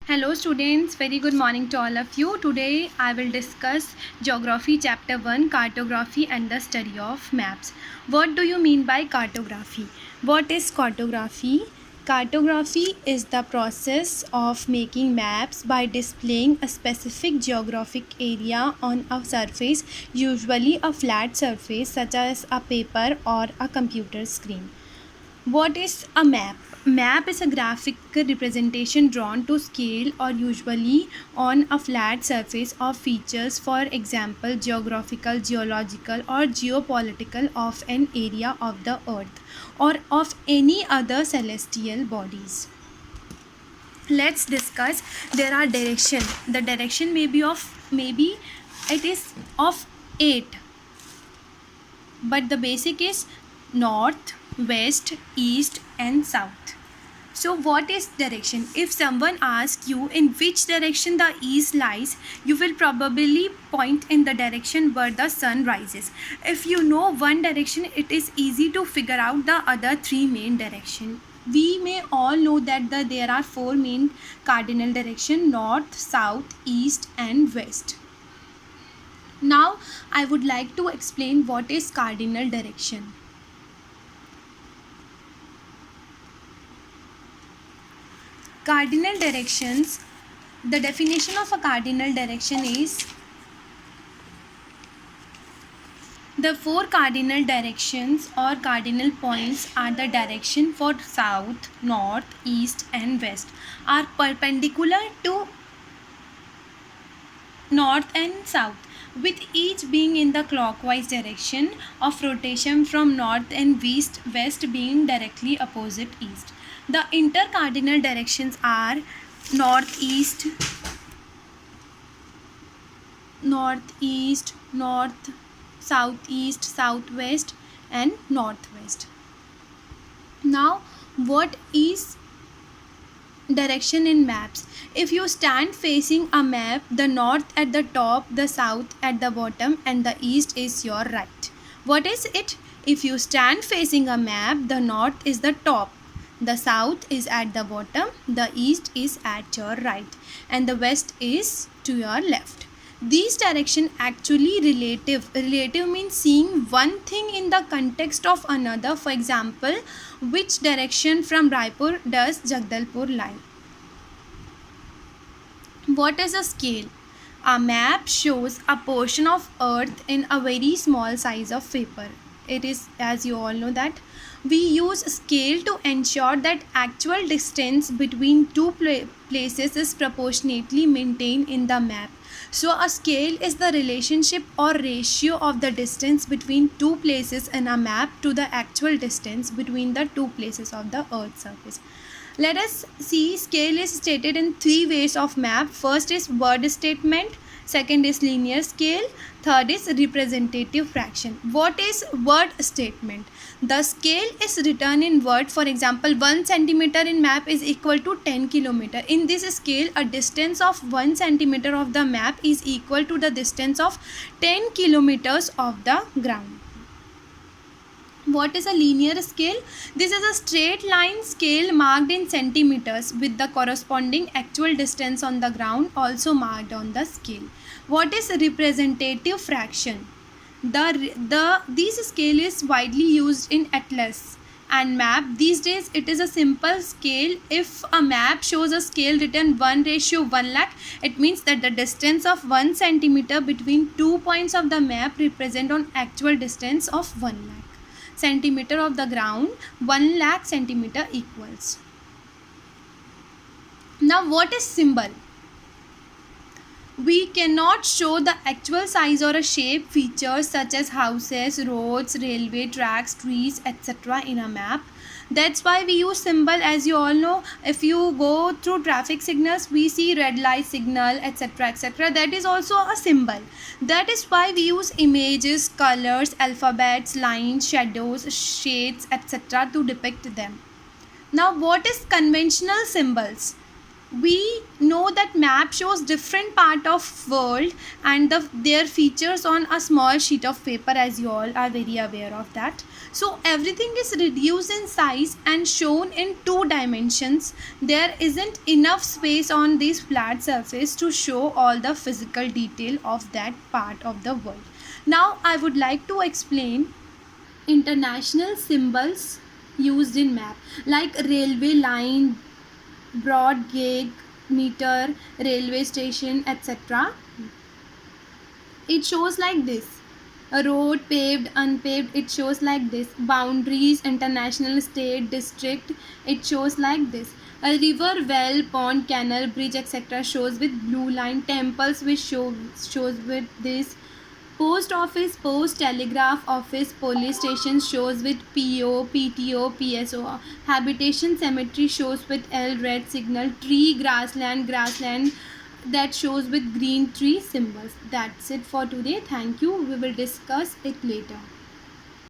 Hello students, very good morning to all of you. Today I will discuss Geography Chapter 1, Cartography and the Study of Maps. What do you mean by cartography? What is cartography? Cartography is the process of making maps by displaying a specific geographic area on a surface, usually a flat surface such as a paper or a computer screen. What is a map? Map is a graphic representation drawn to scale or usually on a flat surface of features, for example, geographical, geological, or geopolitical of an area of the earth or of any other celestial bodies. Let's discuss. There are direction. The direction may be of maybe it is of 8, but the basic is north, west, east and south. So what is direction? If someone asks you in which direction the east lies, you will probably point in the direction where the sun rises. If you know one direction, it is easy to figure out the other three main directions. We may all know that there are four main cardinal directions: north, south, east and west. Now I would like to explain what is cardinal direction. Cardinal directions. The definition of a cardinal direction is the four cardinal directions or cardinal points are the direction for south, north, east and west are perpendicular to north and south, with each being in the clockwise direction of rotation from north and west being directly opposite east. The intercardinal directions are northeast, north, southeast, southwest and northwest. Now, what is direction in maps? If you stand facing a map, the north at the top, the south at the bottom and the east is your right. What is it? If you stand facing a map, the north is the top, the south is at the bottom, the east is at your right and the west is to your left. These direction actually relative. Relative means seeing one thing in the context of another. For example, which direction from Raipur does Jagdalpur lie? What is a scale? A map shows a portion of earth in a very small size of paper. It is, as you all know, that we use scale to ensure that actual distance between two places is proportionately maintained in the map. So a scale is the relationship or ratio of the distance between two places in a map to the actual distance between the two places of the earth's surface. Let us see. Scale is stated in three ways of map. First is word statement, second is linear scale, third is representative fraction. What is word statement? The scale is written in word. For example, 1 centimeter in map is equal to 10 kilometer. In this scale, a distance of 1 centimeter of the map is equal to the distance of 10 kilometers of the ground. What is a linear scale? This is a straight line scale marked in centimeters with the corresponding actual distance on the ground also marked on the scale. What is representative fraction? This scale is widely used in atlas and map. These days it is a simple scale. If a map shows a scale written 1:1 lakh, it means that the distance of 1 centimeter between 2 points of the map represent an actual distance of 1 lakh centimeter of the ground. 1 lakh centimeter equals. Now what is symbol? We cannot show the actual size or a shape, features such as houses, roads, railway tracks, trees, etc. in a map. That's why we use symbol. As you all know, if you go through traffic signals, we see red light signal, etc., etc. That is also a symbol. That is why we use images, colors, alphabets, lines, shadows, shades, etc. to depict them. Now what is conventional symbols? We know that map shows different part of world and their features on a small sheet of paper, as you all are very aware of that. So everything is reduced in size and shown in two dimensions. There isn't enough space on this flat surface to show all the physical detail of that part of the world. Now I would like to explain international symbols used in map, like railway line, broad gauge meter, railway station, etc. It shows like this: a road, paved, unpaved, it shows like this. Boundaries, international, state, district, it shows like this. A river, well, pond, canal, bridge, etc. shows with blue line. Temples which shows with this. Post office, post, telegraph office, police station shows with PO, PTO, PSO. Habitation, cemetery shows with L, red signal. Tree, grassland that shows with green tree symbols. That's it for today. Thank you. We will discuss it later.